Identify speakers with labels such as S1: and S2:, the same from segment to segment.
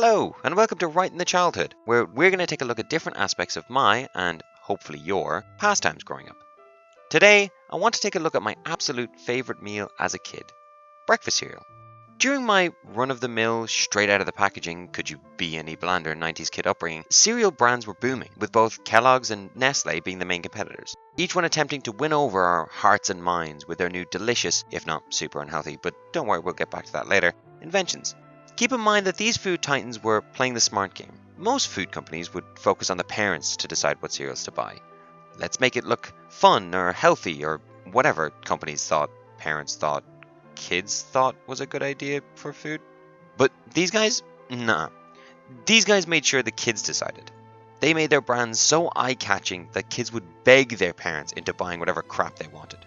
S1: Hello, and welcome to Right in the Childhood, where we're going to take a look at different aspects of my, and hopefully your, pastimes growing up. Today, I want to take a look at my absolute favourite meal as a kid, breakfast cereal. During my run-of-the-mill, straight out of the packaging, could you be any blander 90s kid upbringing, cereal brands were booming, with both Kellogg's and Nestle being the main competitors, each one attempting to win over our hearts and minds with their new delicious, if not super unhealthy, but don't worry, we'll get back to that later, inventions. Keep in mind that these food titans were playing the smart game. Most food companies would focus on the parents to decide what cereals to buy. Let's make it look fun or healthy or whatever companies thought, parents thought, kids thought was a good idea for food. But these guys? Nah. These guys made sure the kids decided. They made their brands so eye-catching that kids would beg their parents into buying whatever crap they wanted.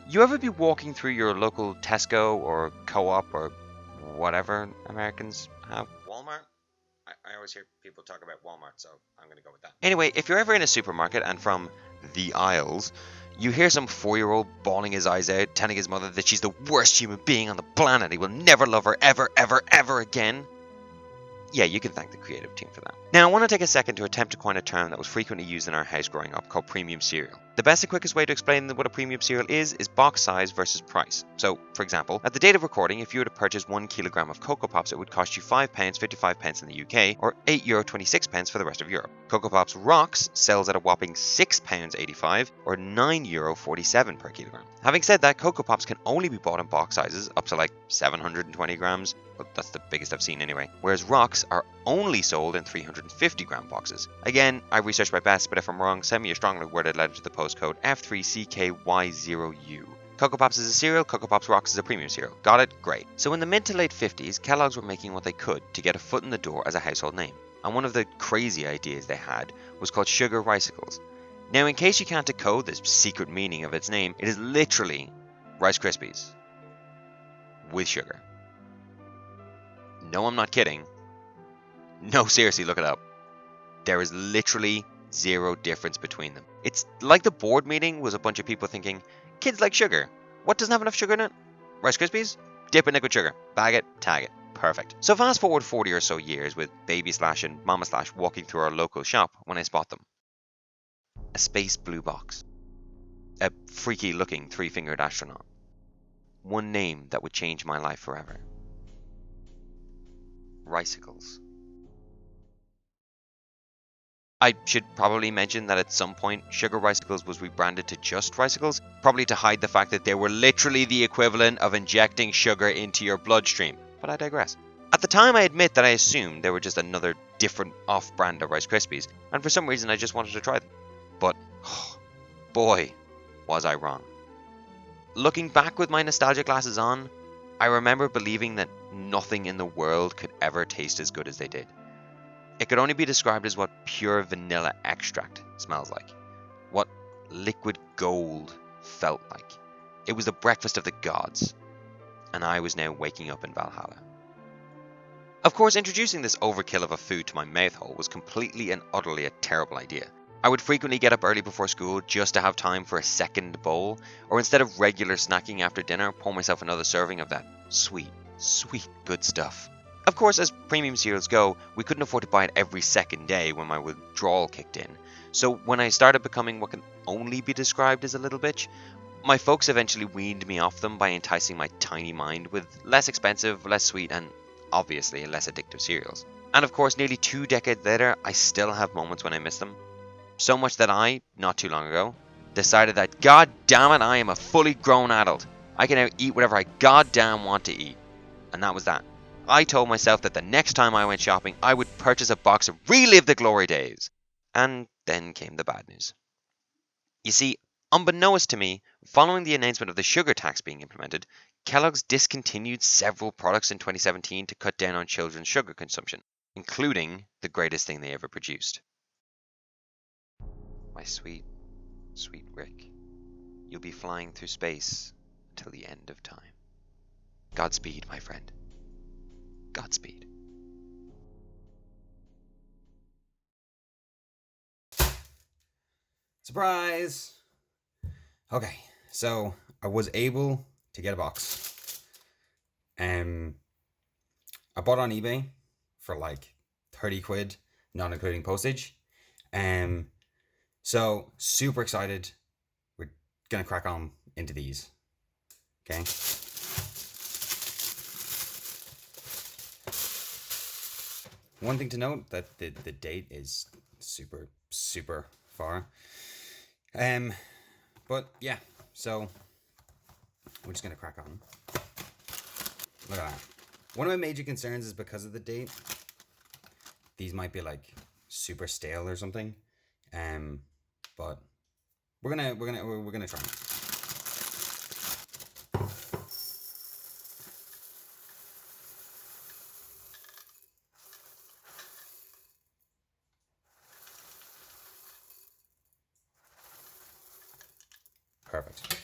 S1: You ever be walking through your local Tesco or Co-op or whatever Americans have? Walmart? I always hear people talk about Walmart, so I'm going to go with that. Anyway, if you're ever in a supermarket and from the aisles, you hear some 4-year-old bawling his eyes out, telling his mother that she's the worst human being on the planet, he will never love her ever, ever, ever again. Yeah, you can thank the creative team for that. Now, I want to take a second to attempt to coin a term that was frequently used in our house growing up called premium cereal. The best and quickest way to explain what a premium cereal is box size versus price. So, for example, at the date of recording, if you were to purchase 1 kilogram of Cocoa Pops, it would cost you £5.55 in the UK or €8.26 for the rest of Europe. Cocoa Pops Rocks sells at a whopping £6.85 or €9.47 per kilogram. Having said that, Cocoa Pops can only be bought in box sizes up to like 720 grams. Well, that's the biggest I've seen anyway. Whereas Rocks are only sold in 350 gram boxes. Again, I researched my best, but if I'm wrong, send me a strongly worded letter to the postcode F3CKY0U. Cocoa Pops is a cereal, Cocoa Pops Rocks is a premium cereal. Got it? Great. So in the mid to late 50s, Kellogg's were making what they could to get a foot in the door as a household name. And one of the crazy ideas they had was called Sugar Ricicles. Now, in case you can't decode the secret meaning of its name, it is literally Rice Krispies with sugar. No, I'm not kidding. No, seriously, look it up. There is literally zero difference between them. It's like the board meeting was a bunch of people thinking, kids like sugar. What doesn't have enough sugar in it? Rice Krispies? Dip in liquid sugar. Bag it, tag it. Perfect. So fast forward 40 or so years with Baby Slash and Mama Slash walking through our local shop when I spot them. A space blue box. A freaky looking 3-fingered astronaut. One name that would change my life forever. Ricicles. I should probably mention that at some point, Sugar Ricicles was rebranded to just Ricicles, probably to hide the fact that they were literally the equivalent of injecting sugar into your bloodstream, but I digress. At the time, I admit that I assumed they were just another different off-brand of Rice Krispies, and for some reason I just wanted to try them. But, boy, was I wrong. Looking back with my nostalgia glasses on, I remember believing that nothing in the world could ever taste as good as they did. It could only be described as what pure vanilla extract smells like. What liquid gold felt like. It was the breakfast of the gods. And I was now waking up in Valhalla. Of course, introducing this overkill of a food to my mouth hole was completely and utterly a terrible idea. I would frequently get up early before school just to have time for a second bowl, or instead of regular snacking after dinner, pour myself another serving of that sweet, sweet good stuff. Of course, as premium cereals go, we couldn't afford to buy it every second day when my withdrawal kicked in. So when I started becoming what can only be described as a little bitch, my folks eventually weaned me off them by enticing my tiny mind with less expensive, less sweet, and obviously less addictive cereals. And of course, nearly 2 decades later, I still have moments when I miss them. So much that I, not too long ago, decided that god damn it, I am a fully grown adult. I can now eat whatever I goddamn want to eat. And that was that. I told myself that the next time I went shopping, I would purchase a box of Relive the Glory Days. And then came the bad news. You see, unbeknownst to me, following the announcement of the sugar tax being implemented, Kellogg's discontinued several products in 2017 to cut down on children's sugar consumption, including the greatest thing they ever produced. My sweet, sweet Rick, you'll be flying through space until the end of time. Godspeed, my friend. Godspeed.
S2: Surprise! Okay, so I was able to get a box. I bought it on eBay for like 30 quid, not including postage. So super excited. We're gonna crack on into these. Okay. One thing to note that the date is super far. But yeah, so we're just gonna crack on. Look at that. One of my major concerns is because of the date. These might be like super stale or something. But we're gonna try. Perfect.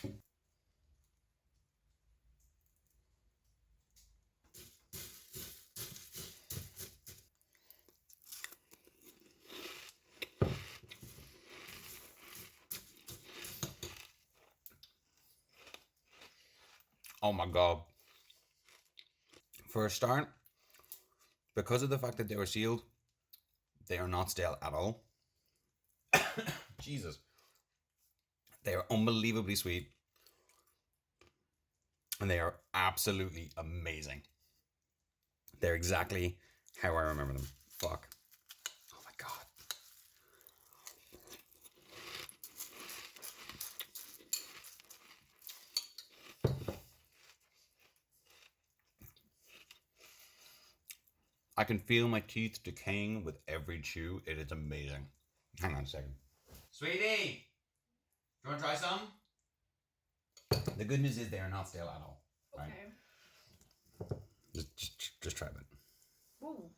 S2: Oh my god. For a start, because of the fact that they were sealed, they are not stale at all. Jesus. They are unbelievably sweet. And they are absolutely amazing. They're exactly how I remember them. Fuck. Oh my god. I can feel my teeth decaying with every chew. It is amazing. Hang on a second. Sweetie! Do you want to try some? The good news is they are not stale at all. Right? Okay. Just try it. Ooh.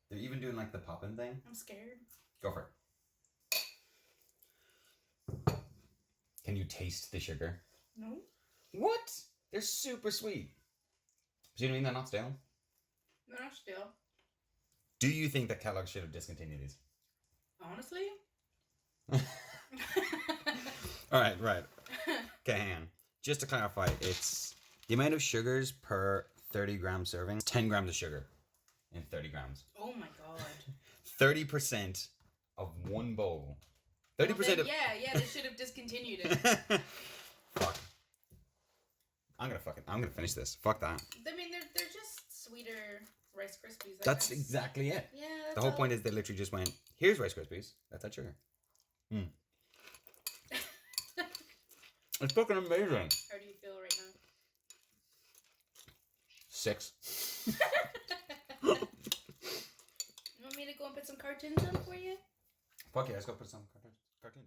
S2: They're even doing like the popping thing.
S3: I'm scared.
S2: Go for it. Can you taste the sugar?
S3: No.
S2: What? They're super sweet. Do you mean they're not stale?
S3: They're not stale.
S2: Do you think that Kellogg should have discontinued these?
S3: Honestly?
S2: Alright, right. Okay, hang on. Just to clarify, it's the amount of sugars per 30 gram serving. 10 grams of sugar in 30 grams.
S3: Oh my god.
S2: 30% of one bowl. 30%
S3: well,
S2: of...
S3: Yeah, they should have discontinued it.
S2: Fuck. I'm gonna finish this. Fuck that.
S3: I mean, they're just sweeter Rice Krispies.
S2: That's exactly it.
S3: Yeah.
S2: The whole point is they literally just went, here's Rice Krispies. That's that sugar. It's fucking amazing.
S3: How do you feel right now?
S2: 6.
S3: You want me to go and put some cartoons on for you?
S2: Fuck yeah, let's go put some cartoons.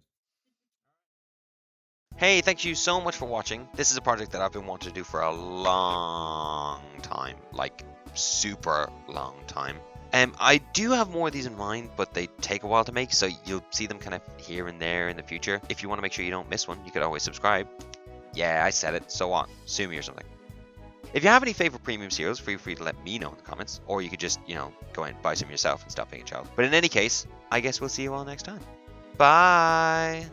S1: Hey, thank you so much for watching. This is a project that I've been wanting to do for a long time, like super long time. I do have more of these in mind, but they take a while to make, so you'll see them kind of here and there in the future. If you want to make sure you don't miss one, you could always subscribe. Yeah, I said it, so what? Sue me or something. If you have any favorite premium cereals, feel free to let me know in the comments, or you could just, go and buy some yourself and stop being a child. But in any case, I guess we'll see you all next time. Bye!